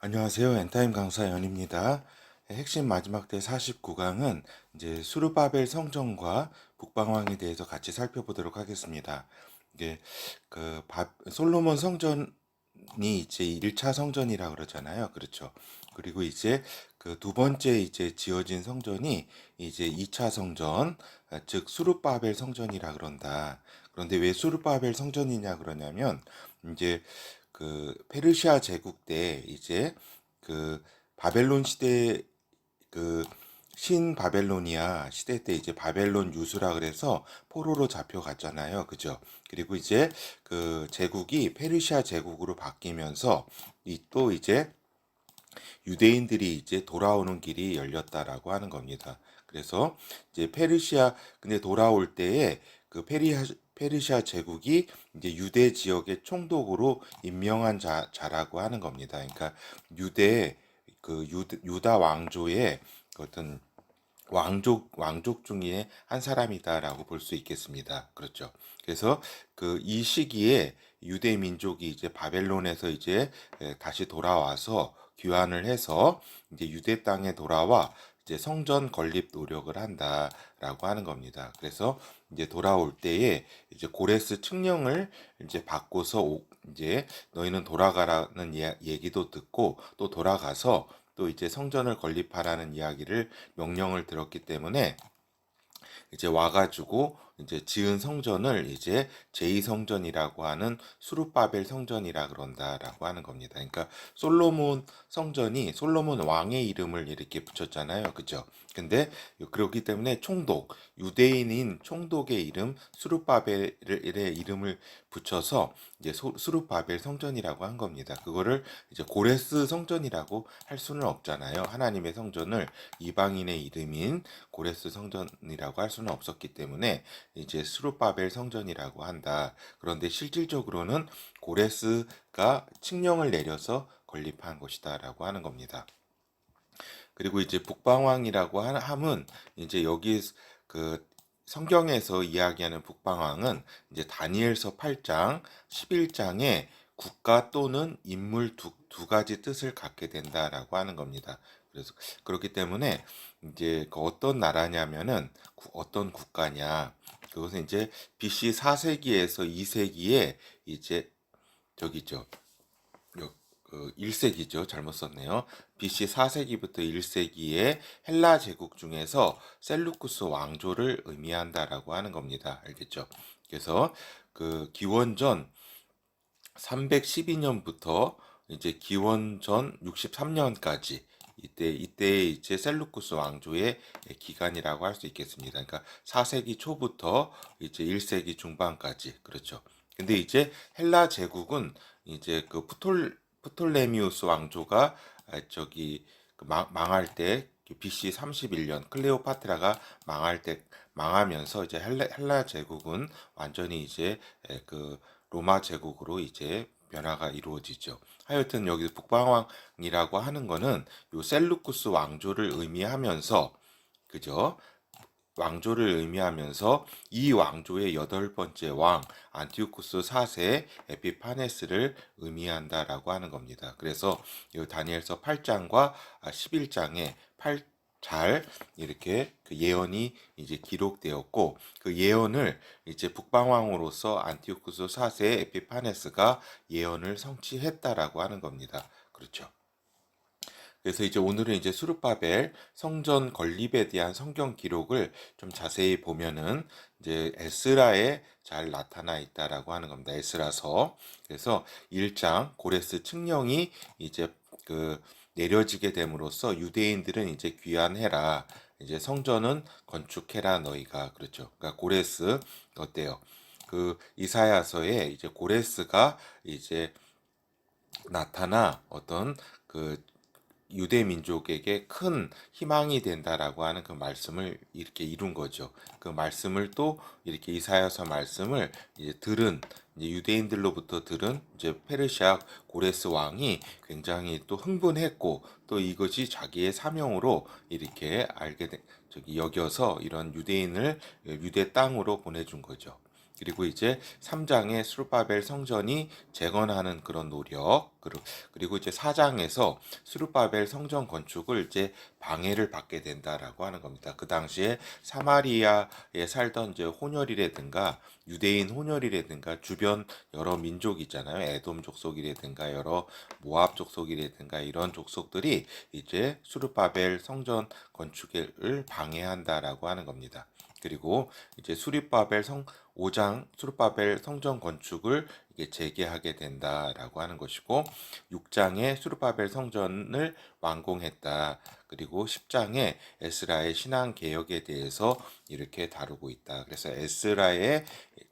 안녕하세요. 엔타임 강사 연입니다. 핵심 마지막 때 49강은 이제 수르바벨 성전과 북방왕에 대해서 같이 살펴보도록 하겠습니다. 이게 솔로몬 성전이 이제 1차 성전이라 그러잖아요. 그렇죠. 그리고 이제 그 두 번째 이제 지어진 성전이 이제 2차 성전, 즉 수르바벨 성전이라 그런다. 그런데 왜 수르바벨 성전이냐 그러냐면 이제 그 페르시아 제국 때 이제 그 바벨론 시대 그 신바벨로니아 시대 때 이제 바벨론 유수라 그래서 포로로 잡혀갔잖아요. 그죠? 그리고 이제 그 제국이 페르시아 제국으로 바뀌면서 이 또 이제 유대인들이 이제 돌아오는 길이 열렸다라고 하는 겁니다. 그래서 이제 근데 돌아올 때에 그 페르시아 제국이 이제 유대 지역의 총독으로 임명한 자라고 하는 겁니다. 그러니까 유대 유다 왕조의 어떤 왕족 중에 한 사람이다라고 볼 수 있겠습니다. 그렇죠. 그래서 그 이 시기에 유대 민족이 이제 바벨론에서 이제 다시 돌아와서 귀환을 해서 이제 유대 땅에 돌아와 이제 성전 건립 노력을 한다라고 하는 겁니다. 그래서 이제 돌아올 때에 이제 고레스 칙령을 이제 받고서 이제 너희는 돌아가라는 얘기도 듣고 또 돌아가서 또 이제 성전을 건립하라는 이야기를 명령을 들었기 때문에 이제 와가지고 이제 지은 성전을 이제 제2성전이라고 하는 수룹바벨 성전이라 그런다라고 하는 겁니다. 그러니까 솔로몬 왕의 이름을 이렇게 붙였잖아요. 그죠? 근데 그렇기 때문에 유대인인 총독의 이름 수룹바벨의 이름을 붙여서 이제 수룹바벨 성전이라고 한 겁니다. 그거를 이제 고레스 성전이라고 할 수는 없잖아요. 하나님의 성전을 이방인의 이름인 고레스 성전이라고 할 수는 없었기 때문에 이제 스룹바벨 성전이라고 한다. 그런데 실질적으로는 고레스가 칙령을 내려서 건립한 것이다라고 하는 겁니다. 그리고 이제 북방왕이라고 함은 이제 여기 그 성경에서 이야기하는 북방왕은 이제 다니엘서 8장, 11장에 국가 또는 인물 두 가지 뜻을 갖게 된다라고 하는 겁니다. 그래서 그렇기 때문에 이제 그 어떤 나라냐면은 어떤 국가냐. 그것은 이제 BC 4세기에서 2세기에 이제 저기죠. 그 1세기죠. 잘못 썼네요. BC 4세기부터 1세기의 헬라 제국 중에서 셀루쿠스 왕조를 의미한다라고 하는 겁니다. 알겠죠? 그래서 그 기원전 312년부터 이제 기원전 63년까지 이때 이제 셀루쿠스 왕조의 기간이라고 할 수 있겠습니다. 그러니까 4세기 초부터 이제 1세기 중반까지 그렇죠. 근데 이제 헬라 제국은 이제 그 프톨레미우스 왕조가 저기 망할 때 BC 31년 클레오파트라가 망하면서 이제 헬라 제국은 완전히 이제 그 로마 제국으로 이제 변화가 이루어지죠. 하여튼 여기 북방왕이라고 하는 거는 요 셀루쿠스 왕조를 의미하면서 그죠? 왕조를 의미하면서 이 왕조의 여덟 번째 왕 안티오쿠스 4세 에피파네스를 의미한다라고 하는 겁니다. 그래서 이 다니엘서 8장과 11장에 잘 이렇게 그 예언이 이제 기록되었고 그 예언을 이제 북방왕으로서 안티오쿠스 4세 에피파네스가 예언을 성취했다라고 하는 겁니다. 그렇죠. 그래서 이제 오늘은 이제 수르바벨 성전 건립에 대한 성경 기록을 좀 자세히 보면은 이제 에스라에 잘 나타나 있다라고 하는 겁니다. 에스라서. 그래서 1장 고레스 칙령이 이제 그 내려지게 됨으로써 유대인들은 이제 귀환해라. 이제 성전은 건축해라 너희가. 그렇죠. 그러니까 고레스 어때요? 그 이사야서에 이제 고레스가 이제 나타나 어떤 그 유대 민족에게 큰 희망이 된다라고 하는 그 말씀을 이렇게 이룬 거죠. 그 말씀을 또 이렇게 이사야서 말씀을 이제 이제 유대인들로부터 들은 이제 페르시아 고레스 왕이 굉장히 또 흥분했고 또 이것이 자기의 사명으로 이렇게 저기 여겨서 이런 유대인을 유대 땅으로 보내준 거죠. 그리고 이제 3장의 스룹바벨 성전이 재건하는 그런 노력, 그리고 이제 4장에서 스룹바벨 성전 건축을 이제 방해를 받게 된다라고 하는 겁니다. 그 당시에 사마리아에 살던 이제 혼혈이라든가 유대인 혼혈이라든가 주변 여러 민족 있잖아요. 에돔 족속이라든가 여러 모압 족속이라든가 이런 족속들이 이제 수르바벨 성전 건축을 방해한다라고 하는 겁니다. 그리고 이제 수립바벨 5장 수르바벨 성전 건축을 이게 재개하게 된다라고 하는 것이고 6장에 수르바벨 성전을 완공했다. 그리고 10장에 에스라의 신앙 개혁에 대해서 이렇게 다루고 있다. 그래서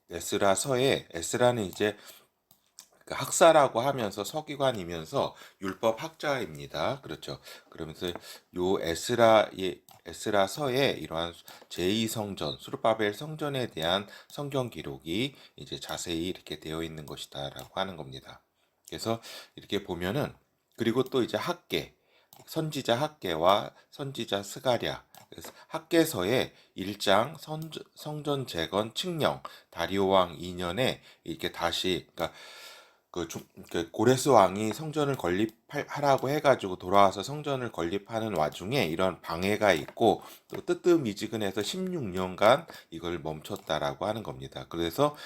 에스라서에 에스라는 이제 그 학사라고 하면서 서기관이면서 율법 학자입니다. 그렇죠. 그러면서 요 에스라서에 이러한 제2성전, 수르바벨 성전에 대한 성경 기록이 이제 자세히 이렇게 되어 있는 것이다라고 하는 겁니다. 그래서 이렇게 보면은 그리고 또 이제 선지자 학계와 선지자 스가랴 그래서 학계서의 1장 성전 재건 칙령 다리오 왕 2년에 이렇게 다시 그러니까 그 고레스 왕이 성전을 건립하라고 해가지고 돌아와서 성전을 건립하는 와중에 이런 방해가 있고 또 뜨뜻미지근해서 16년간 이걸 멈췄다라고 하는 겁니다. 그래서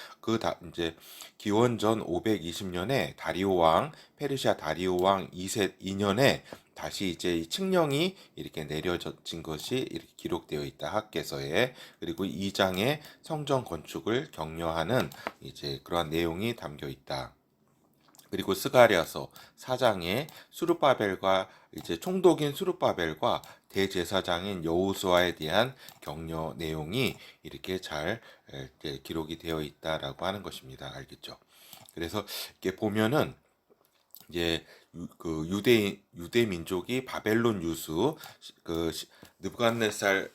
이제 기원전 520년에 페르시아 다리오 왕 2년에 다시 이제 이 칙령이 이렇게 내려진 것이 이렇게 기록되어 있다 학계서에 그리고 2장에 성전 건축을 격려하는 이제 그러한 내용이 담겨 있다. 그리고 스가랴서 4장에 수룹바벨과 이제 총독인 수룹바벨과 대제사장인 여호수아에 대한 격려 내용이 이렇게 잘 기록이 되어 있다라고 하는 것입니다. 알겠죠? 그래서 이렇게 보면은 이제 그 유대 민족이 바벨론 유수 느부갓네살의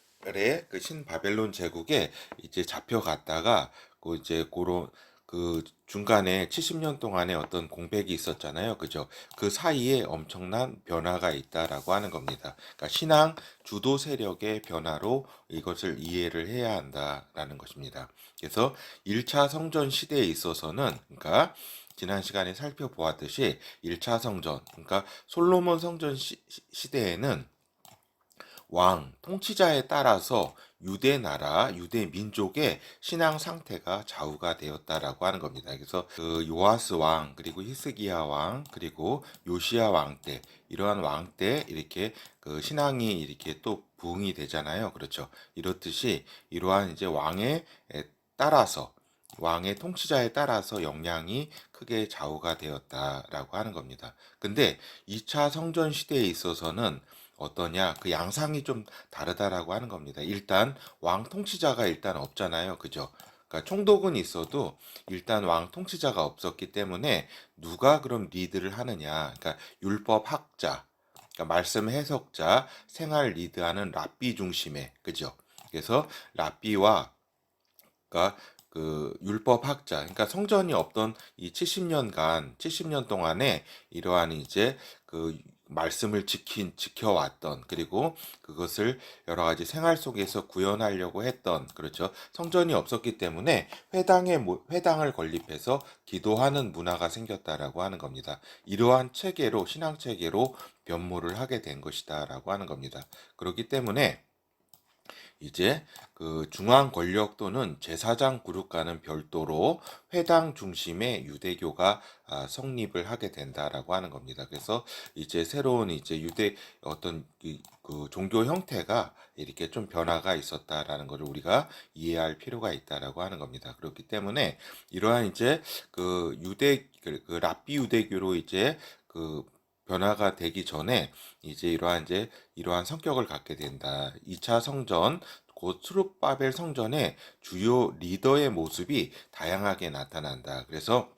그 신바벨론 제국에 이제 잡혀갔다가 그 이제 고런 그 중간에 70년 동안의 어떤 공백이 있었잖아요. 그죠? 그 사이에 엄청난 변화가 있다라고 하는 겁니다. 그러니까 신앙 주도 세력의 변화로 이것을 이해를 해야 한다라는 것입니다. 그래서 1차 성전 시대에 있어서는 그러니까 지난 시간에 살펴보았듯이 1차 성전, 그러니까 솔로몬 성전 시대에는 왕, 통치자에 따라서 유대 나라, 유대 민족의 신앙 상태가 좌우가 되었다라고 하는 겁니다. 그래서 그 요아스 왕, 그리고 히스기야 왕, 그리고 요시야 왕 때, 이러한 왕 때 이렇게 그 신앙이 이렇게 또 부흥이 되잖아요. 그렇죠. 이렇듯이 이러한 이제 따라서 왕의 통치자에 따라서 영향이 크게 좌우가 되었다라고 하는 겁니다. 근데 2차 성전 시대에 있어서는 어떠냐? 그 양상이 좀 다르다라고 하는 겁니다. 일단 왕 통치자가 일단 없잖아요. 그죠? 그러니까 총독은 있어도 일단 왕 통치자가 없었기 때문에 누가 그럼 리드를 하느냐? 그러니까 율법 학자, 그러니까 말씀 해석자, 생활 리드하는 랍비 중심의 그죠? 그래서 랍비와 그러니까 그 율법 학자, 그러니까 성전이 없던 이 70년 동안에 이러한 이제 그 말씀을 지켜왔던, 그리고 그것을 여러 가지 생활 속에서 구현하려고 했던, 그렇죠. 성전이 없었기 때문에 회당을 건립해서 기도하는 문화가 생겼다라고 하는 겁니다. 이러한 신앙 체계로 변모를 하게 된 것이다라고 하는 겁니다. 그렇기 때문에 이제 그 중앙 권력 또는 제사장 그룹과는 별도로 회당 중심의 유대교가 성립을 하게 된다라고 하는 겁니다. 그래서 이제 새로운 이제 어떤 그 종교 형태가 이렇게 좀 변화가 있었다라는 것을 우리가 이해할 필요가 있다라고 하는 겁니다. 그렇기 때문에 이러한 이제 그 랍비 유대교로 이제 그 변화가 되기 전에 이제 이러한 성격을 갖게 된다. 2차 성전 곧 수룹바벨 성전의 주요 리더의 모습이 다양하게 나타난다. 그래서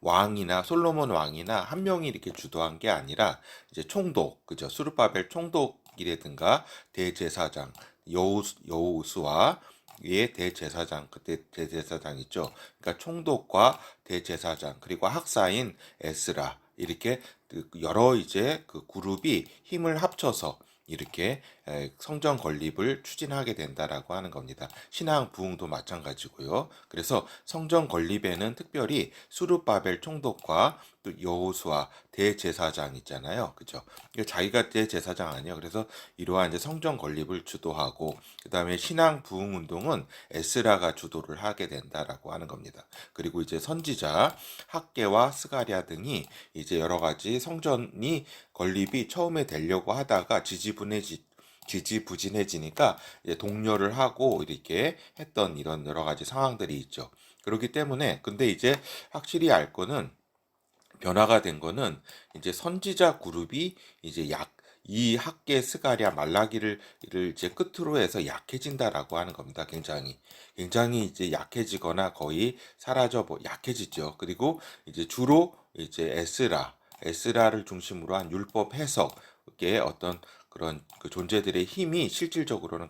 왕이나 솔로몬 왕이나 한 명이 이렇게 주도한 게 아니라 이제 총독, 그죠? 수룹바벨 총독이라든가 대제사장, 여호수아 의 대제사장, 그때 대제사장 있죠. 그러니까 총독과 대제사장 그리고 학사인 에스라 이렇게 여러 이제 그 그룹이 힘을 합쳐서 이렇게 성전 건립을 추진하게 된다라고 하는 겁니다. 신앙 부흥도 마찬가지고요. 그래서 성전 건립에는 특별히 수룹바벨 총독과 또 여호수아 대제사장 있잖아요. 그죠? 자기가 대제사장 아니에요. 그래서 이러한 이제 성전 건립을 주도하고 그다음에 신앙 부흥 운동은 에스라가 주도를 하게 된다라고 하는 겁니다. 그리고 이제 선지자 학개와 스가랴 등이 이제 여러 가지 성전이 건립이 처음에 되려고 하다가 지지부진해지니까 이제 독려를 하고 이렇게 했던 이런 여러 가지 상황들이 있죠. 그렇기 때문에 근데 이제 확실히 알 거는 변화가 된 거는 이제 선지자 그룹이 이제 이 학계 스가랴 말라기를 이제 끝으로 해서 약해진다라고 하는 겁니다. 굉장히 이제 약해지거나 거의 약해지죠. 그리고 이제 주로 이제 에스라를 중심으로 한 율법 해석의 어떤 그런 그 존재들의 힘이 실질적으로는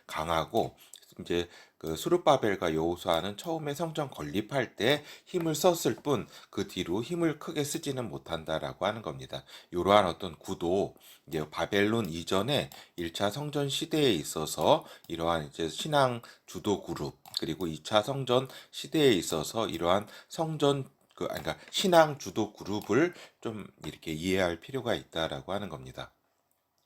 강하고 이제 그 수르바벨과 여호수아는 처음에 성전 건립할 때 힘을 썼을 뿐 그 뒤로 힘을 크게 쓰지는 못한다라고 하는 겁니다. 이러한 어떤 구도 이제 바벨론 이전에 1차 성전 시대에 있어서 이러한 이제 신앙 주도 그룹 그리고 2차 성전 시대에 있어서 이러한 그러니까 신앙 주도 그룹을 좀 이렇게 이해할 필요가 있다라고 하는 겁니다.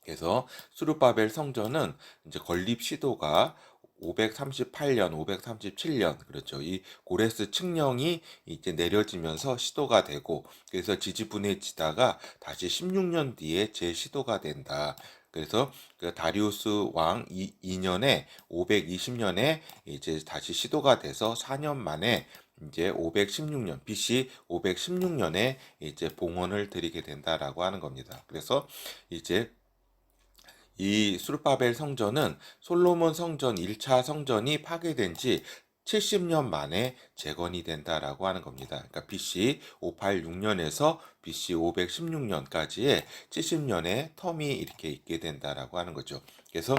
그래서 수르바벨 성전은 이제 건립 시도가 538년, 537년 그렇죠. 이 고레스 칙령이 이제 내려지면서 시도가 되고 그래서 지지분해지다가 다시 16년 뒤에 재시도가 된다. 그래서 그 다리우스 왕 2년에 520년에 이제 다시 시도가 돼서 4년 만에 이제 516년 BC 516년에 이제 봉헌을 드리게 된다라고 하는 겁니다. 그래서 이제 이 수르바벨 성전은 솔로몬 성전 1차 성전이 파괴된 지 70년 만에 재건이 된다라고 하는 겁니다. 그러니까 BC 586년에서 BC 516년까지의 70년의 텀이 이렇게 있게 된다라고 하는 거죠. 그래서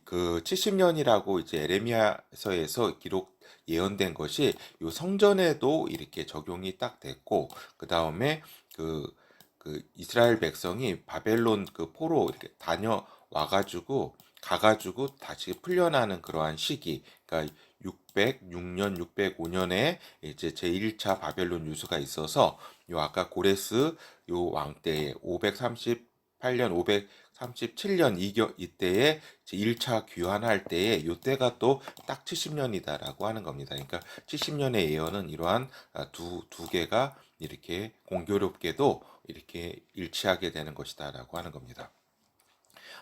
그 70년이라고 이제 에레미야서에서 기록 예언된 것이 요 성전에도 이렇게 적용이 딱 됐고 그 다음에 그 이스라엘 백성이 바벨론 그 포로 이렇게 가가지고 다시 풀려나는 그러한 시기, 그러니까 606년, 605년에 이제 제1차 바벨론 유수가 있어서 요 아까 고레스 요 왕 때에 538년, 537년 이때에 제 1차 귀환할 때에 요 때가 또 딱 70년이다라고 하는 겁니다. 그러니까 70년의 예언은 이러한 두 개가 이렇게 공교롭게도 이렇게 일치하게 되는 것이다라고 하는 겁니다.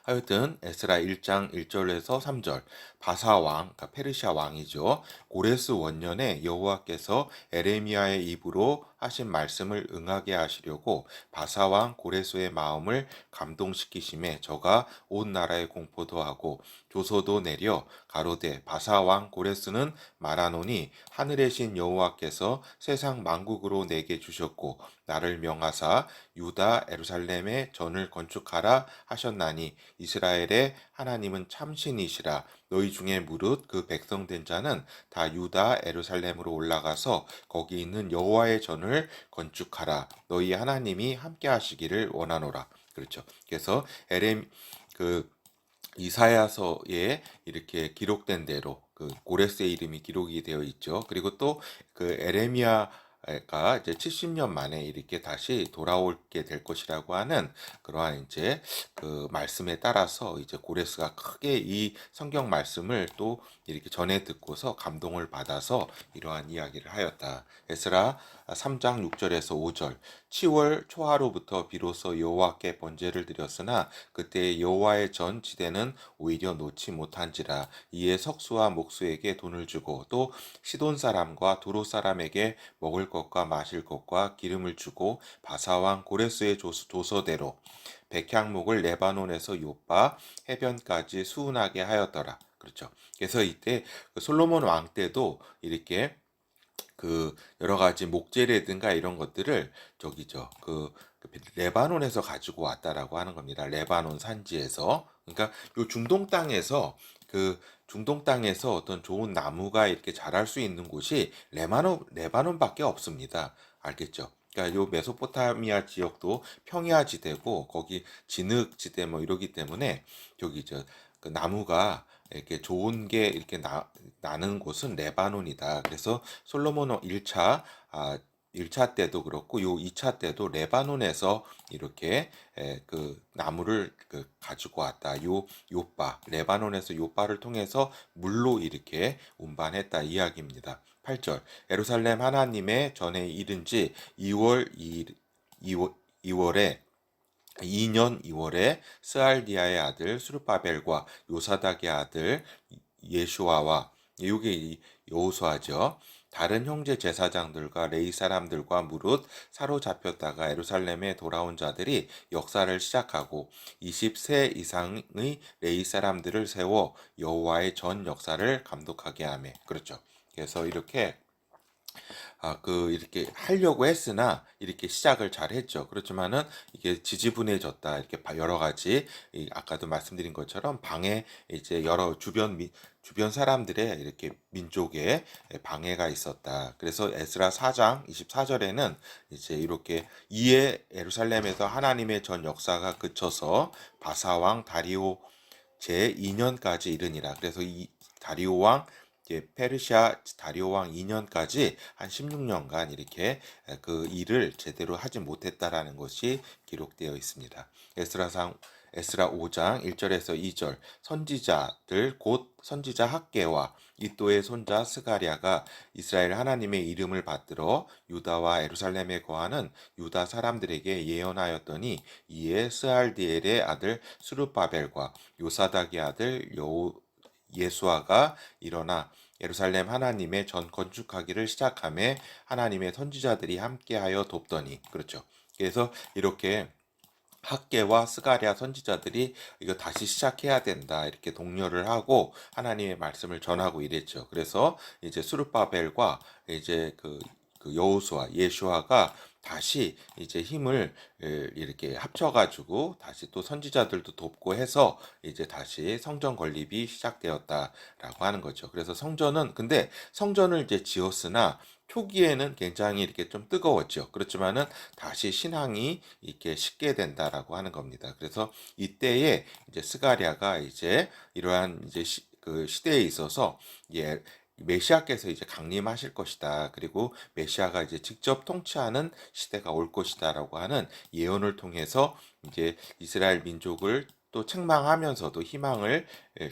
하여튼 에스라 1장 1절에서 3절 바사 왕, 그러니까 페르시아 왕이죠. 고레스 원년에 여호와께서 에레미야의 입으로 하신 말씀을 응하게 하시려고 바사 왕 고레스의 마음을 감동시키심에 저가 온 나라에 공포도 하고 조서도 내려 가로되 바사 왕 고레스는 말하노니 하늘의 신 여호와께서 세상 만국으로 내게 주셨고 나를 명하사 유다 에루살렘에 전을 건축하라 하셨나니 이스라엘의 하나님은 참신이시라. 너희 중에 무릇 그 백성된 자는 다 유다 에루살렘으로 올라가서 거기 있는 여호와의 전을 건축하라. 너희 하나님이 함께 하시기를 원하노라. 그렇죠. 그래서 그 이사야서에 이렇게 기록된 대로 그 고레스의 이름이 기록이 되어 있죠. 그리고 또 그 에레미야가 이제 70년 만에 이렇게 다시 돌아오게 될 것이라고 하는 그러한 이제 그 말씀에 따라서 이제 고레스가 크게 이 성경 말씀을 또 이렇게 전해 듣고서 감동을 받아서 이러한 이야기를 하였다. 에스라 3장 6절에서 5절 10월 초하루부터 비로소 여호와께 번제를 드렸으나 그때 여호와의 전 지대는 오히려 놓지 못한지라 이에 석수와 목수에게 돈을 주고 또 시돈 사람과 두로 사람에게 먹을 것과 마실 것과 기름을 주고 바사왕 고레스의 조서대로 백향목을 레바논에서 요바 해변까지 수운하게 하였더라. 그렇죠. 그래서 이때 그 솔로몬 왕 때도 이렇게 그 여러 가지 목재라든가 이런 것들을 그 레바논에서 가지고 왔다라고 하는 겁니다. 레바논 산지에서. 그러니까 요 중동 땅에서 어떤 좋은 나무가 이렇게 자랄 수 있는 곳이 레바논밖에 없습니다. 알겠죠? 그러니까 요 메소포타미아 지역도 평야지대고 거기 진흙지대 뭐 이러기 때문에 저기 그 나무가 이렇게 좋은 게 이렇게 나는 곳은 레바논이다. 그래서 솔로몬 1차 1차 때도 그렇고 요 2차 때도 레바논에서 이렇게 그 나무를 그 가지고 왔다. 요 요바 레바논에서 요바를 통해서 물로 이렇게 운반했다 이야기입니다. 8절 예루살렘 하나님의 전에 이른 지 2월 2일 2월 2월에 2년 2월에 스알디아의 아들 수르바벨과 요사닥의 아들 예슈아와 이게 여호수아죠. 다른 형제 제사장들과 레위 사람들과 무릇 사로잡혔다가 예루살렘에 돌아온 자들이 역사를 시작하고 20세 이상의 레위 사람들을 세워 여호와의 전 역사를 감독하게 하며 그렇죠. 그래서 이렇게 이렇게 하려고 했으나 이렇게 시작을 잘 했죠. 그렇지만은 이게 지지분해졌다. 이렇게 여러 가지 아까도 말씀드린 것처럼 방해 이제 여러 주변 사람들의 이렇게 민족의 방해가 있었다. 그래서 에스라 4장 24절에는 이제 이렇게 이에 예루살렘에서 하나님의 전 역사가 그쳐서 바사 왕 다리오 제 2년까지 이르니라. 그래서 이 다리오 왕 페르시아 다리오 왕 2년까지 한 16년간 이렇게 그 일을 제대로 하지 못했다라는 것이 기록되어 있습니다. 에스라 5장 1절에서 2절 선지자들 곧 선지자 학개와 이또의 손자 스가랴가 이스라엘 하나님의 이름을 받들어 유다와 예루살렘에 거하는 유다 사람들에게 예언하였더니 이에 스알디엘의 아들 수르바벨과 요사닥의 아들 예수아가 일어나 예루살렘 하나님의 전 건축하기를 시작하며 하나님의 선지자들이 함께하여 돕더니 그렇죠. 그래서 이렇게 학개와 스가랴 선지자들이 이거 다시 시작해야 된다 이렇게 독려를 하고 하나님의 말씀을 전하고 이랬죠. 그래서 이제 수르바벨과 이제 그 여호수아 예수아가 다시 이제 힘을 이렇게 합쳐가지고 다시 또 선지자들도 돕고 해서 이제 다시 성전 건립이 시작되었다라고 하는 거죠. 그래서 근데 성전을 이제 지었으나 초기에는 굉장히 이렇게 좀 뜨거웠죠. 그렇지만은 다시 신앙이 이렇게 식게 된다라고 하는 겁니다. 그래서 이때에 이제 스가랴가 이제 이러한 이제 그 시대에 있어서 예, 메시아께서 이제 강림하실 것이다. 그리고 메시아가 이제 직접 통치하는 시대가 올 것이다라고 하는 예언을 통해서 이제 이스라엘 민족을 또 책망하면서도 희망을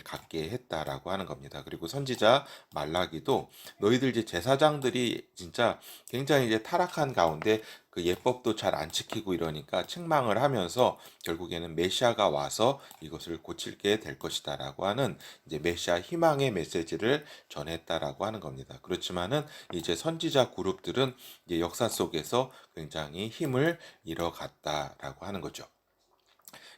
갖게 했다라고 하는 겁니다. 그리고 선지자 말라기도 너희들 이제 제사장들이 진짜 굉장히 이제 타락한 가운데 그 예법도 잘 안 지키고 이러니까 책망을 하면서 결국에는 메시아가 와서 이것을 고칠게 될 것이다라고 하는 이제 메시아 희망의 메시지를 전했다라고 하는 겁니다. 그렇지만은 이제 선지자 그룹들은 이제 역사 속에서 굉장히 힘을 잃어갔다라고 하는 거죠.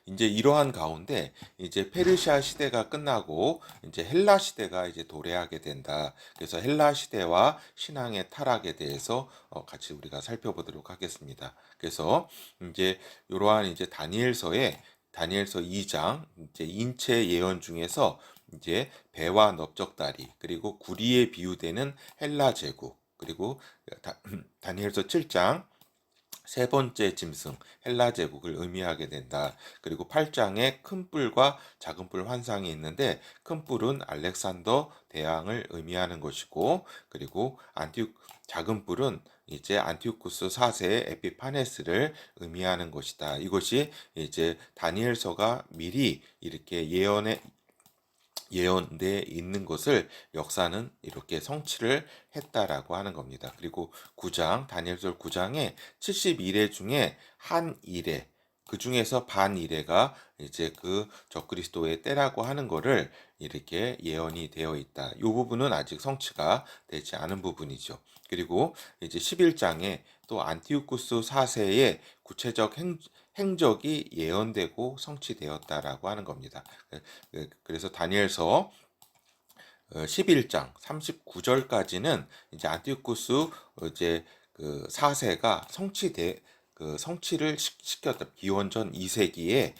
이제 이러한 가운데 이제 페르시아 시대가 끝나고 이제 헬라 시대가 이제 도래하게 된다. 그래서 헬라 시대와 신앙의 타락에 대해서 같이 우리가 살펴보도록 하겠습니다. 그래서 이제 이러한 이제 다니엘서 2장 이제 인체 예언 중에서 이제 배와 넓적다리 그리고 구리에 비유되는 헬라 제국 그리고 다니엘서 7장 세 번째 짐승 헬라 제국을 의미하게 된다. 그리고 8장에 큰 뿔과 작은 뿔 환상이 있는데 큰 뿔은 알렉산더 대왕을 의미하는 것이고 그리고 작은 뿔은 이제 안티오쿠스 4세의 에피파네스를 의미하는 것이다. 이것이 이제 다니엘서가 미리 이렇게 예언되어 있는 것을 역사는 이렇게 성취를 했다라고 하는 겁니다. 그리고 9장 다니엘서 9장에 71회 중에 한 일회 그 중에서 반 일회가 이제 그 적그리스도의 때라고 하는 거를 이렇게 예언이 되어 있다. 이 부분은 아직 성취가 되지 않은 부분이죠. 그리고 이제 11장에 또 안티오쿠스 4세의 구체적 행적이 예언되고 성취되었다라고 하는 겁니다. 그래서 다니엘서 11장 39절까지는 이제 안티오쿠스 이제 그 4세가 그 성취를 시켰다. 기원전 2세기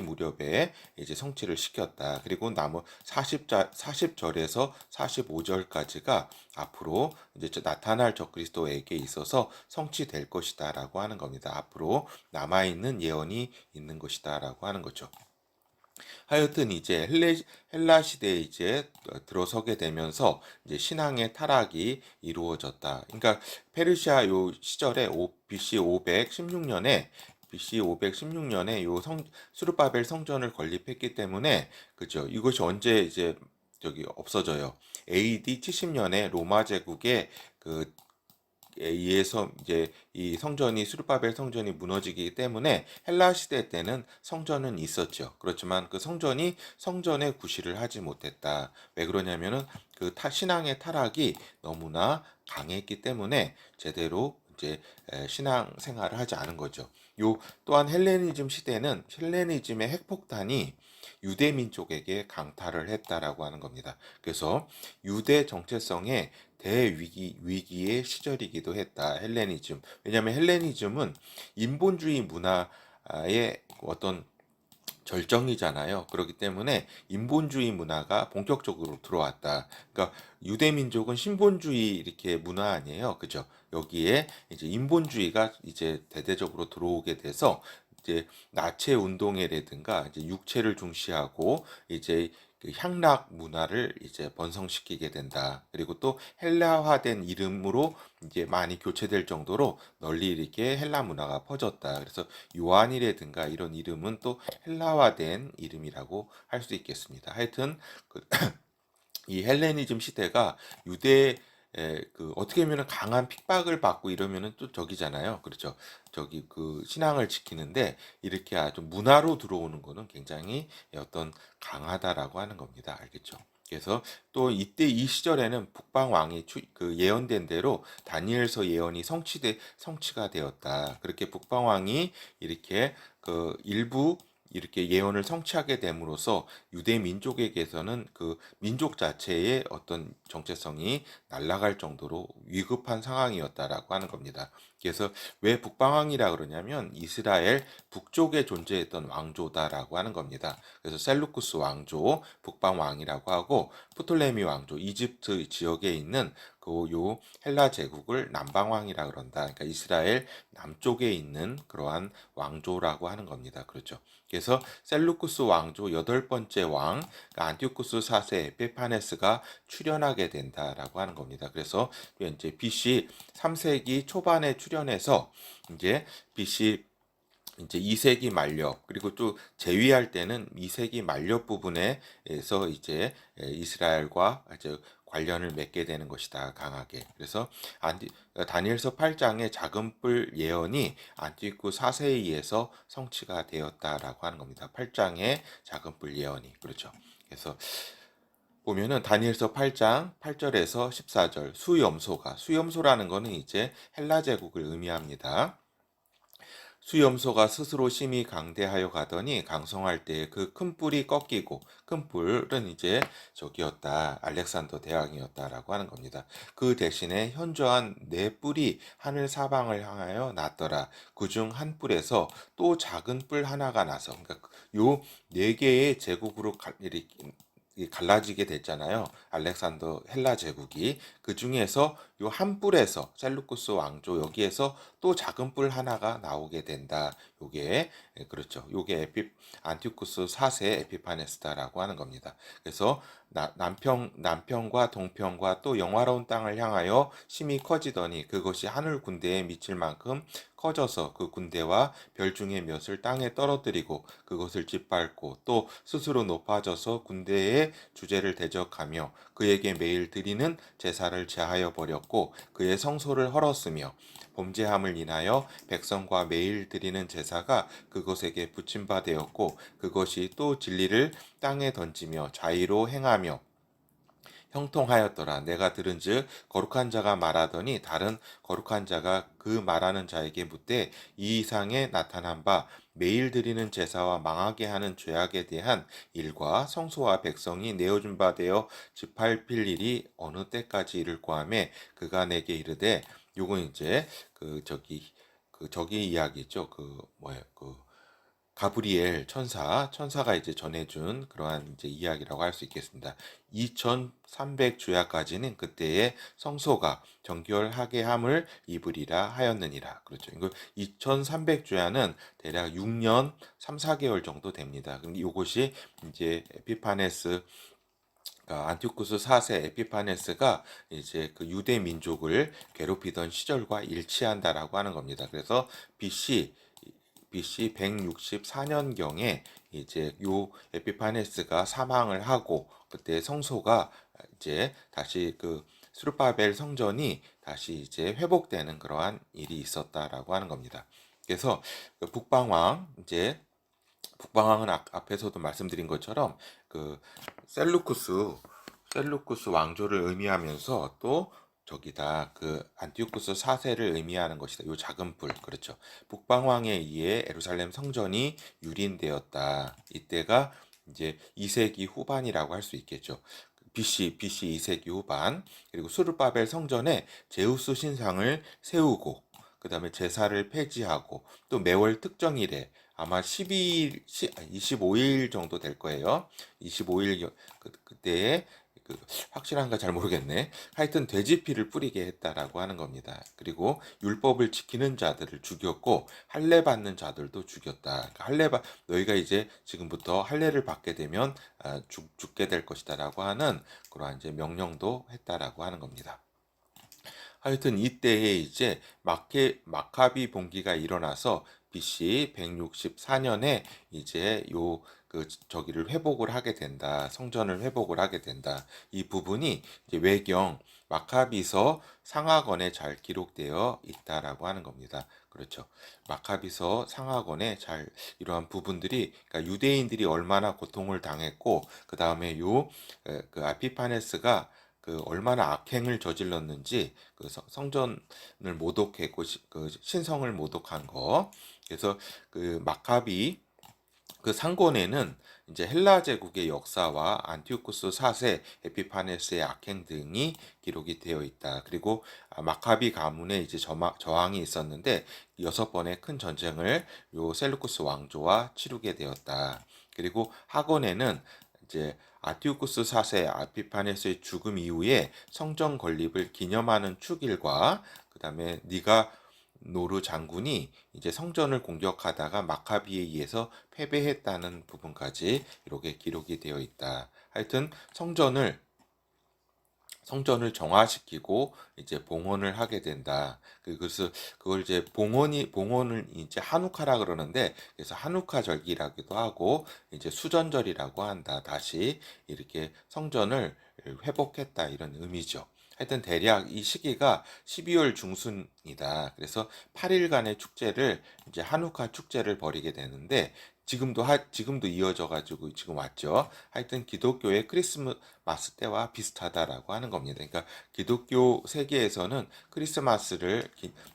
무렵에 이제 성취를 시켰다. 그리고 나머 40절에서 45절까지가 앞으로 이제 나타날 적그리스도에게 있어서 성취될 것이다라고 하는 겁니다. 앞으로 남아 있는 예언이 있는 것이다라고 하는 거죠. 하여튼 이제 헬라 시대에 이제 들어서게 되면서 이제 신앙의 타락이 이루어졌다. 그러니까 페르시아 요 시절에 BC 516년에 요 수르바벨 성전을 건립했기 때문에 그죠. 이것이 언제 이제 저기 없어져요. AD 70년에 로마 제국의 그 의해서 이제 이 성전이 수르바벨 성전이 무너지기 때문에 헬라 시대 때는 성전은 있었죠. 그렇지만 그 성전에 구실을 하지 못했다. 왜 그러냐면은 그 신앙의 타락이 너무나 강했기 때문에 제대로 이제 신앙 생활을 하지 않은 거죠. 요 또한 헬레니즘 시대는 헬레니즘의 핵폭탄이 유대 민족에게 강타를 했다라고 하는 겁니다. 그래서 유대 정체성에 위기의 시절이기도 했다. 헬레니즘. 왜냐하면 헬레니즘은 인본주의 문화의 어떤 절정이잖아요. 그렇기 때문에 인본주의 문화가 본격적으로 들어왔다. 그러니까 유대 민족은 신본주의 이렇게 문화 아니에요. 그죠? 여기에 이제 인본주의가 이제 대대적으로 들어오게 돼서 이제 나체 운동회라든가 이제 육체를 중시하고 이제 그 향락 문화를 이제 번성시키게 된다. 그리고 또 헬라화된 이름으로 이제 많이 교체될 정도로 널리 이렇게 헬라 문화가 퍼졌다. 그래서 요한이라든가 이런 이름은 또 헬라화된 이름이라고 할 수 있겠습니다. 하여튼 이 헬레니즘 시대가 유대 그 어떻게 보면 강한 핍박을 받고 이러면은 또 저기잖아요. 그렇죠. 저기 그 신앙을 지키는데 이렇게 아주 문화로 들어오는 거는 굉장히 어떤 강하다라고 하는 겁니다. 알겠죠? 그래서 또 이때 이 시절에는 북방 왕이 그 예언된 대로 다니엘서 예언이 성취가 되었다. 그렇게 북방 왕이 이렇게 그 일부 이렇게 예언을 성취하게 됨으로써 유대 민족에게서는 그 민족 자체의 어떤 정체성이 날아갈 정도로 위급한 상황이었다라고 하는 겁니다. 그래서 왜 북방왕이라 그러냐면 이스라엘 북쪽에 존재했던 왕조다라고 하는 겁니다. 그래서 셀루쿠스 왕조, 북방왕이라고 하고 프톨레미 왕조, 이집트 지역에 있는 그 요 헬라 제국을 남방왕이라 그런다. 그러니까 이스라엘 남쪽에 있는 그러한 왕조라고 하는 겁니다. 그렇죠. 그래서 셀루쿠스 왕조 여덟 번째 왕 그러니까 안티오쿠스 4세 에피파네스가 출현하게 된다라고 하는 겁니다. 그래서 이제 BC 3세기 초반에 출현해서 이제 BC 이제 2세기 말력 그리고 또 재위할 때는 2세기 말력 부분에서 이제 이스라엘과 이제 관련을 맺게 되는 것이다 강하게. 그래서 다니엘서 8장의 작은 뿔 예언이 안티오쿠 4세에 의해서 성취가 되었다라고 하는 겁니다. 8장의 작은 뿔 예언이 그렇죠. 그래서 보면은 다니엘서 8장 8절에서 14절 수염소라는 거는 이제 헬라 제국을 의미합니다. 수염소가 스스로 심히 강대하여 가더니 강성할 때에 그 큰 뿔이 꺾이고 큰 뿔은 이제 저기였다. 알렉산더 대왕이었다라고 하는 겁니다. 그 대신에 현저한 네 뿔이 하늘 사방을 향하여 났더라. 그중 한 뿔에서 또 작은 뿔 하나가 나서 그러니까 요 네 개의 제국으로 갈라지게 됐잖아요. 알렉산더 헬라 제국이 그 중에서 요 한 뿔에서 셀루쿠스 왕조 여기에서 또 작은 뿔 하나가 나오게 된다. 요게 그렇죠. 요게 안티쿠스 4세 에피파네스다라고 하는 겁니다. 그래서 남편과 동편과 또 영화로운 땅을 향하여 심히 커지더니 그것이 하늘 군대에 미칠 만큼 커져서 그 군대와 별 중에 몇을 땅에 떨어뜨리고 그것을 짓밟고 또 스스로 높아져서 군대의 주제를 대적하며 그에게 매일 드리는 제사를 제하여 버렸고 그의 성소를 헐었으며 범죄함을 인하여 백성과 매일 드리는 제사가 그것에게 붙임바 되었고 그것이 또 진리를 땅에 던지며 자의로 행하며 형통하였더라. 내가 들은즉 거룩한 자가 말하더니 다른 거룩한 자가 그 말하는 자에게 묻되 이 이상에 나타난 바 매일 드리는 제사와 망하게 하는 죄악에 대한 일과 성소와 백성이 내어준 바 되어 짓밟힐 일이 어느 때까지 이를 고하매 그가 내게 이르되 요건 이제 그 저기 그 저기 이야기 있죠. 그 뭐예요? 그 가브리엘 천사가 이제 전해준 그러한 이제 이야기라고 할 수 있겠습니다. 2300주야까지는 그때의 성소가 정결하게 함을 입으리라 하였느니라. 그렇죠. 이거 2300주야는 대략 6년 3, 4개월 정도 됩니다. 그럼 이것이 이제 에피파네스 안티오쿠스 4세 에피파네스가 이제 그 유대 민족을 괴롭히던 시절과 일치한다라고 하는 겁니다. 그래서 BC 164년경에 이제 요 에피파네스가 사망을 하고 그때 성소가 이제 다시 그 스룹바벨 성전이 다시 이제 회복되는 그러한 일이 있었다라고 하는 겁니다. 그래서 그 북방왕은 앞에서도 말씀드린 것처럼 그 셀루쿠스 왕조를 의미하면서 또 저기다 그 안티오쿠스 4세를 의미하는 것이다. 요 작은 불 그렇죠. 북방왕에 의해 예루살렘 성전이 유린되었다. 이때가 이제 2세기 후반이라고 할 수 있겠죠. BC 2세기 후반 그리고 수르바벨 성전에 제우스 신상을 세우고 그 다음에 제사를 폐지하고 또 매월 특정일에 아마 12일, 25일 정도 될 거예요. 25일 그때에 그 확실한가 잘 모르겠네. 하여튼 돼지피를 뿌리게 했다라고 하는 겁니다. 그리고 율법을 지키는 자들을 죽였고 할례 받는 자들도 죽였다. 그러니까 너희가 이제 지금부터 할례를 받게 되면 죽게 될 것이다라고 하는 그러한 이제 명령도 했다라고 하는 겁니다. 하여튼 이때에 이제 마카비 봉기가 일어나서 BC 164년에 이제 요 그 저기를 회복을 하게 된다. 성전을 회복을 하게 된다. 이 부분이 이제 외경 마카비서 상하권에 잘 기록되어 있다라고 하는 겁니다. 그렇죠. 마카비서 상하권에 잘 이러한 부분들이 그러니까 유대인들이 얼마나 고통을 당했고 그 다음에 요 그 아피파네스가 그 얼마나 악행을 저질렀는지 그 성전을 모독했고 그 신성을 모독한 거. 그래서 그 마카비 그 상권에는 이제 헬라 제국의 역사와 안티오쿠스 4세 에피파네스의 악행 등이 기록이 되어 있다. 그리고 마카비 가문에 이제 저항이 있었는데 6번의 큰 전쟁을 요 셀루쿠스 왕조와 치르게 되었다. 그리고 학원에는 이제 아티오쿠스 4세 아피파네스의 죽음 이후에 성전 건립을 기념하는 축일과 그다음에 니가 노르 장군이 이제 성전을 공격하다가 마카비에 의해서 패배했다는 부분까지 이렇게 기록이 되어 있다. 하여튼 성전을 정화시키고 이제 봉헌을 하게 된다. 그래서 그걸 이제 봉헌을 이제 한우카라 그러는데 그래서 한우카 절기라기도 하고 이제 수전절이라고 한다. 다시 이렇게 성전을 회복했다 이런 의미죠. 하여튼 대략 이 시기가 12월 중순이다. 그래서 8일간의 축제를 이제 한우카 축제를 벌이게 되는데 지금도 이어져 가지고 지금 왔죠. 하여튼 기독교의 크리스마스 때와 비슷하다라고 하는 겁니다. 그러니까 기독교 세계에서는 크리스마스를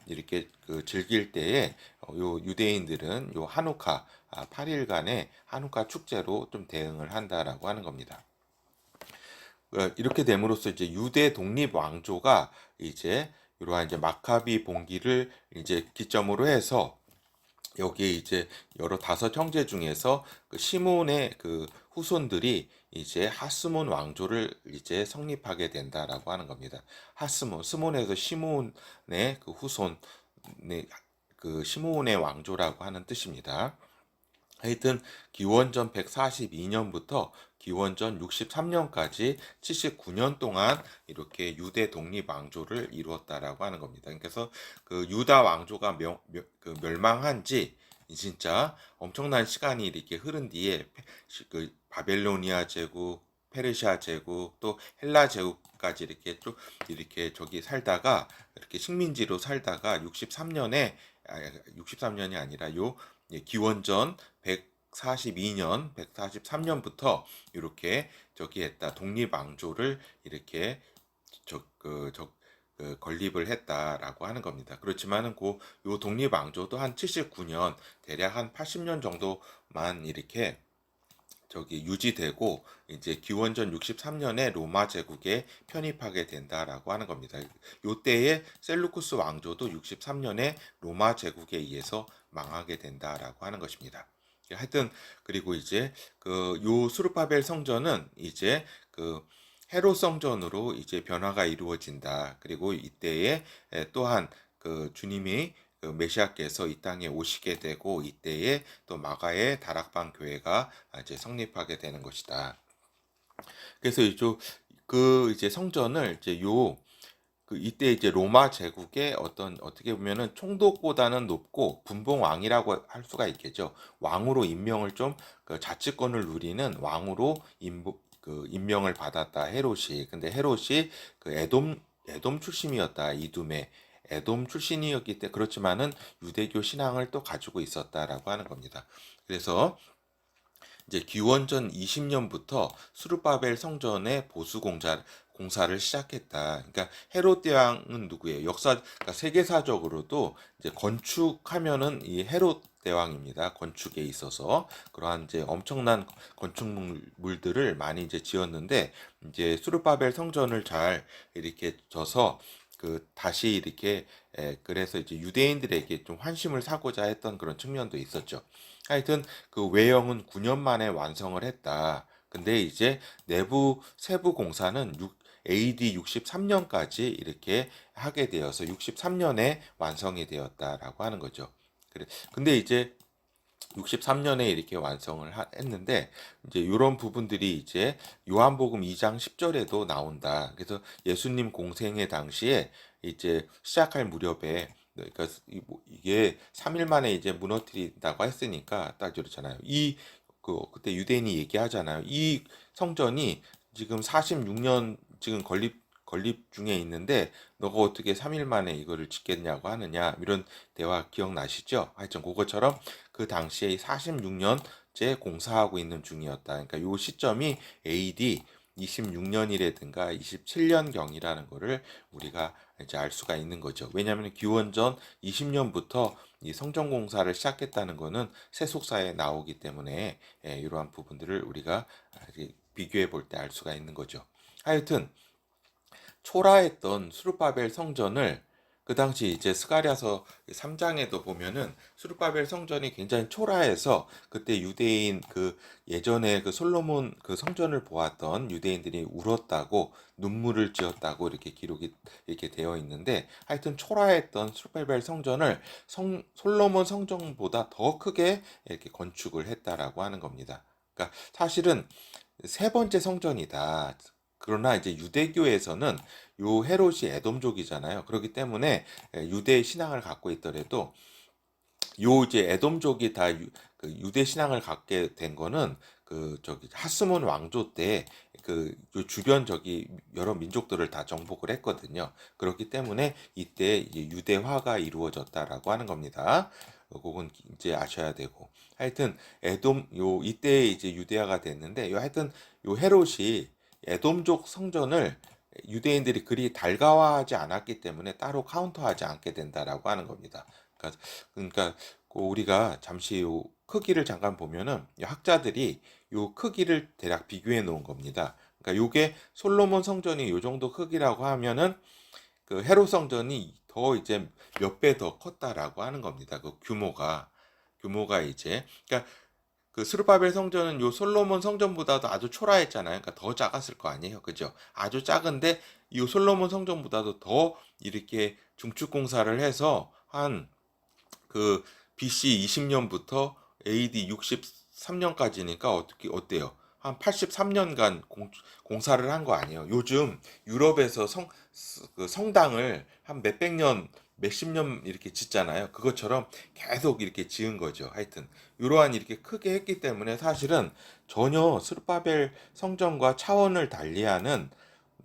이렇게 그 즐길 때에 요 유대인들은 요 한우카 8일간의 한우카 축제로 좀 대응을 한다라고 하는 겁니다. 이렇게 됨으로써 이제 유대 독립 왕조가 이제 이러한 이제 마카비 봉기를 이제 기점으로 해서 여기에 이제 여러 5형제 중에서 그 시몬의 그 후손들이 이제 하스몬 왕조를 이제 성립하게 된다라고 하는 겁니다. 스몬에서 시몬의 그 후손의 그 시몬의 왕조라고 하는 뜻입니다. 하여튼 기원전 142년부터 기원전 63년까지 79년 동안 이렇게 유대 독립 왕조를 이루었다라고 하는 겁니다. 그래서 그 유다 왕조가 멸망한 지 진짜 엄청난 시간이 이렇게 흐른 뒤에 그 바벨로니아 제국, 페르시아 제국, 또 헬라 제국까지 이렇게 쭉 이렇게 저기 살다가 이렇게 식민지로 살다가 63년이 아니라 요 기원전 142년, 143년부터 이렇게 저기 했다. 독립왕조를 이렇게 건립을 했다라고 하는 겁니다. 그렇지만은 요 독립왕조도 한 79년, 대략 한 80년 정도만 이렇게 저기 유지되고 이제 기원전 63년에 로마 제국에 편입하게 된다라고 하는 겁니다. 요때에 셀루쿠스 왕조도 63년에 로마 제국에 의해서 망하게 된다라고 하는 것입니다. 하여튼 그리고 이제 그 요 수르바벨 성전은 이제 그 헤롯 성전으로 이제 변화가 이루어진다. 그리고 이때에 또한 그 주님이 그 메시아께서 이 땅에 오시게 되고 이때에 또 마가의 다락방 교회가 이제 성립하게 되는 것이다. 그래서 이제 성전을 이제 이때 이제 로마 제국의 어떻게 보면은 총독보다는 높고 분봉 왕이라고 할 수가 있겠죠. 왕으로 임명을 그 자치권을 누리는 왕으로 임명을 받았다. 헤롯이. 근데 헤롯이 그 에돔 출신이었다. 이둠의 에돔 출신이었기 때문에 그렇지만은 유대교 신앙을 또 가지고 있었다라고 하는 겁니다. 그래서 이제 기원전 20년부터 수르바벨 성전의 공사를 시작했다. 그러니까 헤롯 대왕은 누구예요? 그러니까 세계사적으로도 이제 건축하면은 이 헤롯 대왕입니다. 건축에 있어서 그러한 이제 엄청난 건축물들을 많이 이제 지었는데 이제 수르바벨 성전을 잘 이렇게 져서 다시 이렇게 그래서 이제 유대인들에게 좀 환심을 사고자 했던 그런 측면도 있었죠. 하여튼 그 외형은 9년 만에 완성을 했다. 근데 이제 세부 공사는 AD 63년까지 이렇게 하게 되어서 63년에 완성이 되었다라고 하는 거죠. 그래. 근데 이제 63년에 이렇게 했는데 이제 이런 부분들이 이제 요한복음 2장 10절에도 나온다. 그래서 예수님 공생의 당시에 이제 시작할 무렵에 그러니까 이게 3일 만에 이제 무너뜨린다고 했으니까 딱 그렇잖아요. 그때 유대인이 얘기하잖아요. 이 성전이 지금 46년 지금 건립 중에 있는데 너가 어떻게 3일 만에 이거를 짓겠냐고 하느냐 이런 대화 기억나시죠? 하여튼 그것처럼 그 당시에 46년째 공사하고 있는 중이었다. 그러니까 요 시점이 AD 26년이라든가 27년경이라는 거를 우리가 이제 알 수가 있는 거죠. 왜냐하면 기원전 20년부터 이 성전 공사를 시작했다는 거는 세속사에 나오기 때문에 이러한 부분들을 우리가 비교해 볼 때 알 수가 있는 거죠. 하여튼 초라했던 수르바벨 성전을 그 당시 이제 스가랴서 3장에도 보면은 수르바벨 성전이 굉장히 초라해서 그때 유대인 예전에 솔로몬 성전을 보았던 유대인들이 울었다고 눈물을 지었다고 이렇게 기록이 이렇게 되어 있는데 하여튼 초라했던 수르바벨 성전을 솔로몬 성전보다 더 크게 이렇게 건축을 했다라고 하는 겁니다. 그러니까 사실은 세 번째 성전이다. 그러나 이제 유대교에서는 요 헤롯이 에돔족이잖아요. 그렇기 때문에 유대 신앙을 갖고 있더라도 요 이제 에돔족이 그 유대 신앙을 갖게 된 거는 하스몬 왕조 때 요 주변 여러 민족들을 다 정복을 했거든요. 그렇기 때문에 이때 이제 유대화가 이루어졌다라고 하는 겁니다. 그건 이제 아셔야 되고 하여튼 이때 이제 유대화가 됐는데 하여튼 요 헤롯이 에돔족 성전을 유대인들이 그리 달가워하지 않았기 때문에 따로 카운터하지 않게 된다라고 하는 겁니다. 그러니까 우리가 잠시 요 크기를 잠깐 보면은 학자들이 요 크기를 대략 비교해 놓은 겁니다. 그러니까 요게 솔로몬 성전이 요 정도 크기라고 하면은 그 헤롯 성전이 더 이제 몇 배 더 컸다라고 하는 겁니다. 그 규모가 이제 그러니까 그 스룹바벨 성전은 요 솔로몬 성전보다도 아주 초라했잖아요. 그러니까 더 작았을 거 아니에요. 그죠? 아주 작은데 이 솔로몬 성전보다도 더 이렇게 중축 공사를 해서 한 BC 20년부터 AD 63년까지니까 어때요? 한 83년간 공사를 한 거 아니에요. 요즘 유럽에서 성당을 한 몇백 년, 몇십 년 이렇게 짓잖아요. 그것처럼 계속 이렇게 지은 거죠. 하여튼 이러한 이렇게 크게 했기 때문에 사실은 전혀 스룹바벨 성전과 차원을 달리하는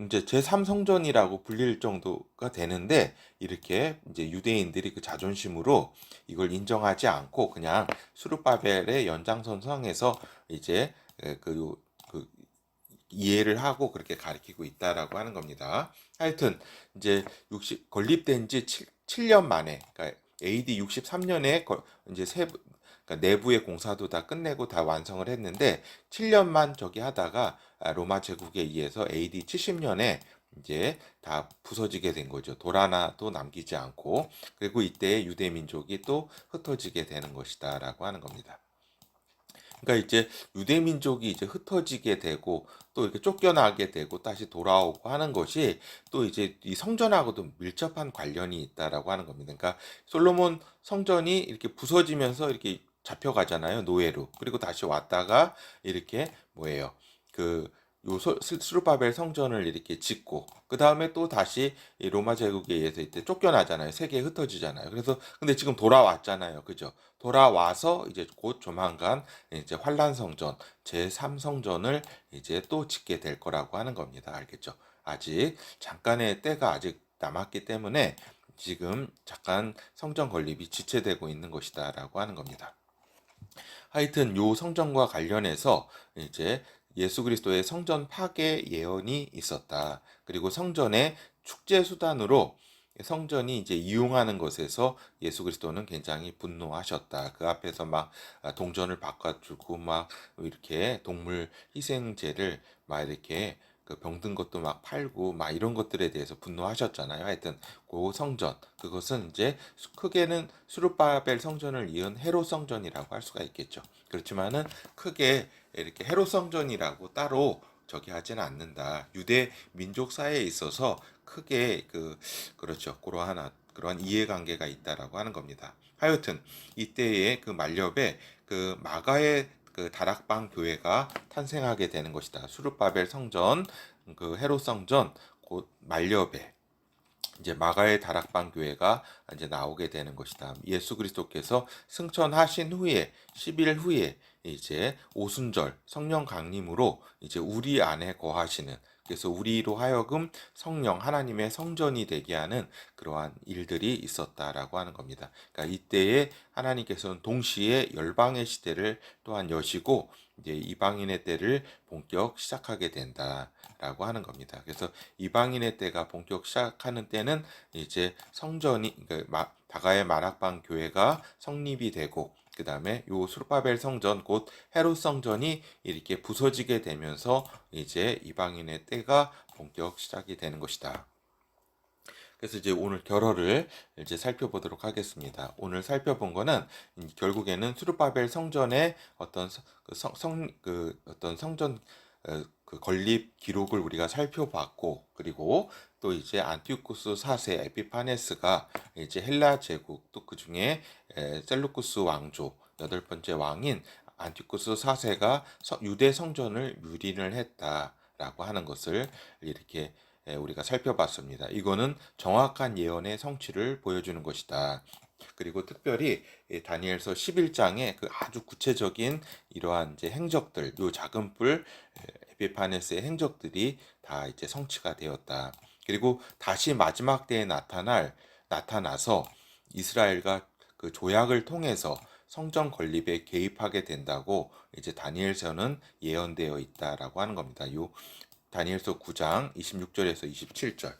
이제 제3성전이라고 불릴 정도가 되는데 이렇게 이제 유대인들이 그 자존심으로 이걸 인정하지 않고 그냥 수르바벨의 연장선상에서 이제 그 이해를 하고 그렇게 가리키고 있다라고 하는 겁니다. 하여튼 이제 건립된 지 7년 만에 그러니까 AD 63년에 이제 그러니까 내부의 공사도 다 끝내고 다 완성을 했는데 7년만 저기 하다가 로마 제국에 의해서 AD 70년에 이제 다 부서지게 된 거죠. 돌 하나도 남기지 않고. 그리고 이때 유대 민족이 또 흩어지게 되는 것이다라고 하는 겁니다. 그러니까 이제 유대 민족이 이제 흩어지게 되고 또 이렇게 쫓겨나게 되고 다시 돌아오고 하는 것이 또 이제 이 성전하고도 밀접한 관련이 있다라고 하는 겁니다. 그러니까 솔로몬 성전이 이렇게 부서지면서 이렇게 잡혀가잖아요, 노예로. 그리고 다시 왔다가 이렇게 뭐예요? 그 스루바벨 성전을 이렇게 짓고 그 다음에 또 다시 이 로마 제국에 의해서 이때 쫓겨나잖아요. 세계에 흩어지잖아요. 그래서 근데 지금 돌아왔잖아요, 그죠? 돌아와서 이제 곧 조만간 이제 환란 성전 제3 성전을 이제 또 짓게 될 거라고 하는 겁니다. 알겠죠? 아직 잠깐의 때가 아직 남았기 때문에 지금 잠깐 성전 건립이 지체되고 있는 것이다라고 하는 겁니다. 하여튼 요 성전과 관련해서 이제 예수 그리스도의 성전 파괴 예언이 있었다. 그리고 성전의 축제 수단으로 성전이 이제 이용하는 것에서 예수 그리스도는 굉장히 분노하셨다. 그 앞에서 막 동전을 바꿔주고 막 이렇게 동물 희생제를 막 이렇게 그 병든 것도 막 팔고 막 이런 것들에 대해서 분노하셨잖아요. 하여튼 그 성전 그것은 이제 크게는 수르바벨 성전을 이은 헤롯 성전이라고 할 수가 있겠죠. 그렇지만은 크게 이렇게 헤롯 성전이라고 따로 저기 하지는 않는다. 유대 민족 사회에 있어서 크게 그렇죠. 그러한 이해관계가 있다라고 하는 겁니다. 하여튼 이때의 그 만렵에 그 마가의 그 다락방 교회가 탄생하게 되는 것이다. 수르바벨 성전, 그 헤롯 성전, 곧 만렵에 이제 마가의 다락방 교회가 이제 나오게 되는 것이다. 예수 그리스도께서 승천하신 후에 10일 후에 이제 오순절 성령 강림으로 이제 우리 안에 거하시는 그래서 우리로 하여금 성령 하나님의 성전이 되게 하는 그러한 일들이 있었다라고 하는 겁니다. 그러니까 이때에 하나님께서는 동시에 열방의 시대를 또한 여시고 이제 이방인의 때를 본격 시작하게 된다라고 하는 겁니다. 그래서 이방인의 때가 본격 시작하는 때는 이제 성전이 그러니까 다가의 마락방 교회가 성립이 되고 그 다음에 요 수르바벨 성전 곧 헤롯 성전이 이렇게 부서지게 되면서 이제 이방인의 때가 본격 시작이 되는 것이다. 그래서 이제 오늘 결어를 이제 살펴보도록 하겠습니다. 오늘 살펴본 거는 결국에는 수르바벨 성전의 어떤 어떤 성전 그 건립 기록을 우리가 살펴봤고 그리고 또 이제 안티오쿠스 4세 에피파네스가 이제 헬라 제국 또 그중에 셀루쿠스 왕조 여덟 번째 왕인 안티오쿠스 4세가 유대 성전을 유린을 했다라고 하는 것을 이렇게 우리가 살펴봤습니다. 이거는 정확한 예언의 성취를 보여주는 것이다. 그리고 특별히 다니엘서 11장에 그 아주 구체적인 이러한 이제 행적들, 요 작은 뿔 에피파네스의 행적들이 다 이제 성취가 되었다. 그리고 다시 마지막 때에 나타나서 이스라엘과 그 조약을 통해서 성전 건립에 개입하게 된다고 이제 다니엘서는 예언되어 있다라고 하는 겁니다. 요 다니엘서 9장 26절에서 27절.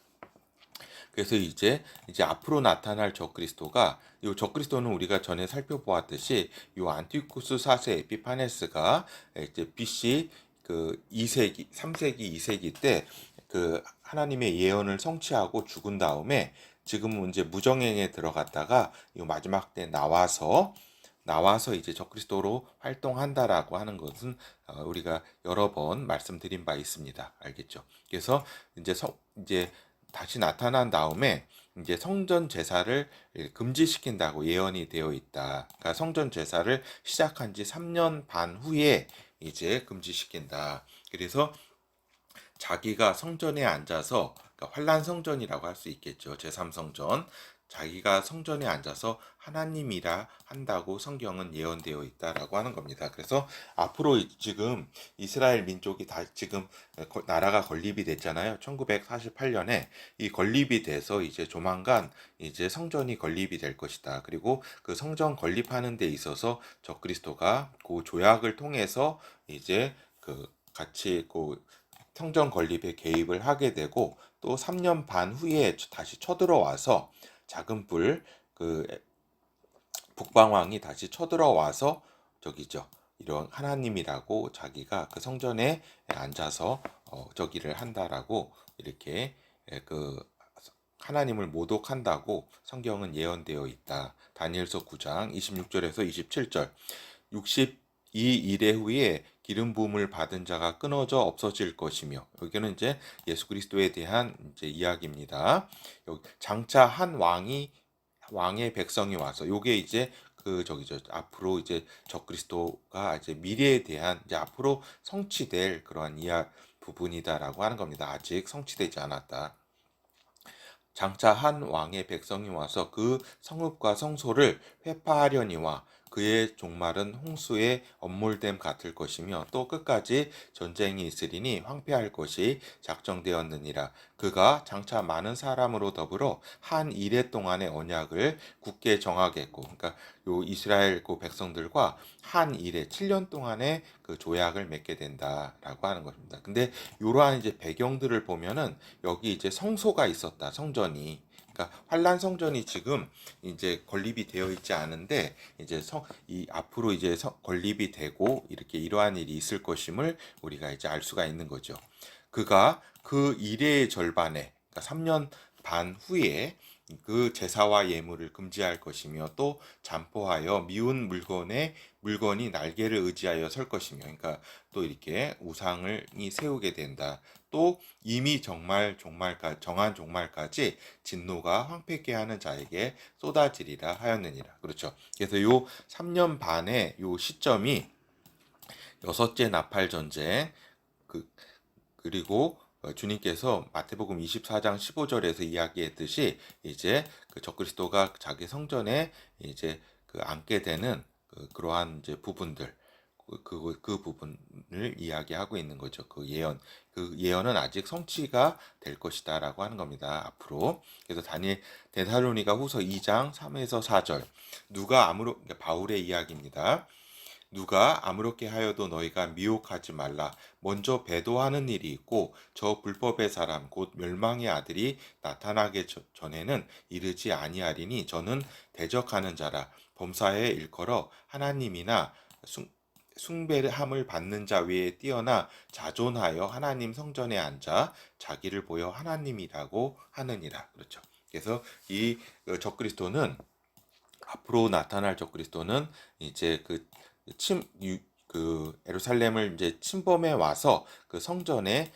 그래서 이제 앞으로 나타날 적그리스도가 이 적그리스도는 우리가 전에 살펴보았듯이 이 안티쿠스 4세 에피파네스가 이제 BC 그 2세기, 3세기, 2세기 때 그 하나님의 예언을 성취하고 죽은 다음에 지금은 이제 무정행에 들어갔다가 이 마지막 때 나와서 이제 적그리스도로 활동한다라고 하는 것은 우리가 여러 번 말씀드린 바 있습니다. 알겠죠? 그래서 이제 다시 나타난 다음에 이제 성전 제사를 금지시킨다고 예언이 되어 있다. 그러니까 성전 제사를 시작한 지 3년 반 후에 이제 금지시킨다. 그래서 자기가 성전에 앉아서 그러니까 환란 성전이라고 할 수 있겠죠. 제3성전. 자기가 성전에 앉아서 하나님이라 한다고 성경은 예언되어 있다라고 하는 겁니다. 그래서 앞으로 지금 이스라엘 민족이 다 지금 나라가 건립이 됐잖아요. 1948년에 이 건립이 돼서 이제 조만간 이제 성전이 건립이 될 것이다. 그리고 그 성전 건립하는 데 있어서 적그리스도가 그 조약을 통해서 이제 그 같이 그 성전 건립에 개입을 하게 되고 또 3년 반 후에 다시 쳐들어와서 작은 북방왕이 다시 쳐들어와서 저기죠. 이런 하나님이라고 자기가 그 성전에 앉아서 저기를 한다라고 이렇게 그 하나님을 모독한다고 성경은 예언되어 있다. 다니엘서 9장 26절에서 27절. 62일의 후에 기름 부음을 받은 자가 끊어져 없어질 것이며, 여기는 이제 예수 그리스도에 대한 이제 이야기입니다. 여기 장차 한 왕의 백성이 와서, 요게 이제 그 저기죠, 앞으로 이제 적그리스도가 이제 미래에 대한 이제 앞으로 성취될 그러한 부분이다라고 하는 겁니다. 아직 성취되지 않았다. 장차 한 왕의 백성이 와서 그 성읍과 성소를 회파하려니와 그의 종말은 홍수의 엄몰됨 같을 것이며 또 끝까지 전쟁이 있으리니 황폐할 것이 작정되었느니라. 그가 장차 많은 사람으로 더불어 한 이레 동안의 언약을 굳게 정하겠고, 그러니까 요 이스라엘 그 백성들과 한 이레 7년 동안의 그 조약을 맺게 된다라고 하는 것입니다. 근데 이러한 이제 배경들을 보면은 여기 이제 성소가 있었다. 성전이. 그러니까 환란 성전이 지금 이제 건립이 되어 있지 않은데 이제 이 앞으로 이제 건립이 되고 이렇게 이러한 일이 있을 것임을 우리가 이제 알 수가 있는 거죠. 그가 그 이래의 절반에, 그러니까 3년 반 후에 그 제사와 예물을 금지할 것이며 또 잠포하여 미운 물건이 날개를 의지하여 설 것이며, 그러니까 또 이렇게 우상을 세우게 된다. 또 이미 정한 종말까지 진노가 황폐케 하는 자에게 쏟아지리라 하였느니라. 그렇죠. 그래서 요 3년 반의 요 시점이 여섯째 나팔 전쟁, 그리고 주님께서 마태복음 24장 15절에서 이야기했듯이 이제 그 적그리스도가 자기 성전에 이제 그 앉게 되는 그러한 이제 부분들, 그 부분을 이야기하고 있는 거죠. 그 예언은 아직 성취가 될 것이다라고 하는 겁니다. 앞으로. 그래서 데살로니가 후서 2장 3에서 4절. 그러니까 바울의 이야기입니다. 누가 아무렇게 하여도 너희가 미혹하지 말라. 먼저 배도하는 일이 있고 저 불법의 사람 곧 멸망의 아들이 나타나기 전에는 이르지 아니하리니 저는 대적하는 자라. 범사에 일컬어 하나님이나 숭배함을 받는 자 위에 뛰어나 자존하여 하나님 성전에 앉아 자기를 보여 하나님이라고 하느니라. 그렇죠. 그래서 이 적그리스도는, 앞으로 나타날 적그리스도는 이제 그 예루살렘을 이제 침범해 와서 그 성전에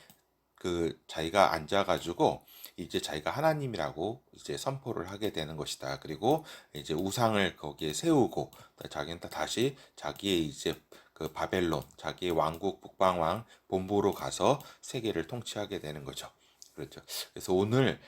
그 자기가 앉아가지고 이제 자기가 하나님이라고 이제 선포를 하게 되는 것이다. 그리고 이제 우상을 거기에 세우고 자기는 다시 자기의 이제 그 바벨론, 자기의 왕국 북방왕 본부로 가서 세계를 통치하게 되는 거죠. 그렇죠. 그래서 오늘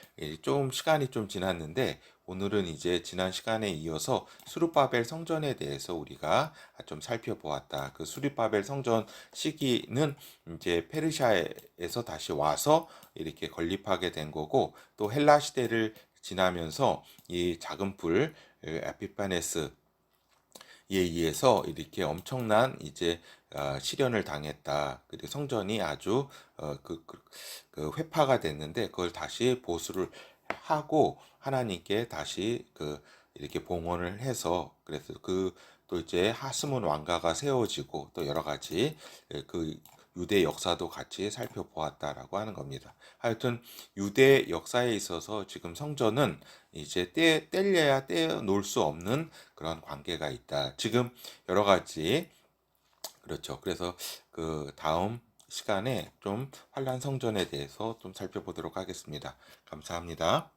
좀 시간이 좀 지났는데 오늘은 이제 지난 시간에 이어서 수르바벨 성전에 대해서 우리가 좀 살펴보았다. 그 수르바벨 성전 시기는 이제 페르시아에서 다시 와서 이렇게 건립하게 된 거고, 또 헬라 시대를 지나면서 이 작은 불 에피파네스 에 의해서 이렇게 엄청난 이제 시련을 당했다. 그리고 성전이 아주 그 회파가 됐는데 그걸 다시 보수를 하고 하나님께 다시 이렇게 봉헌을 해서, 그래서 또 이제 하스몬 왕가가 세워지고 또 여러 가지 그 유대 역사도 같이 살펴보았다라고 하는 겁니다. 하여튼 유대 역사에 있어서 지금 성전은 이제 떼려야 떼어놓을 수 없는 그런 관계가 있다. 지금 여러 가지, 그렇죠. 그래서 그 다음 시간에 좀 환란 성전에 대해서 좀 살펴보도록 하겠습니다. 감사합니다.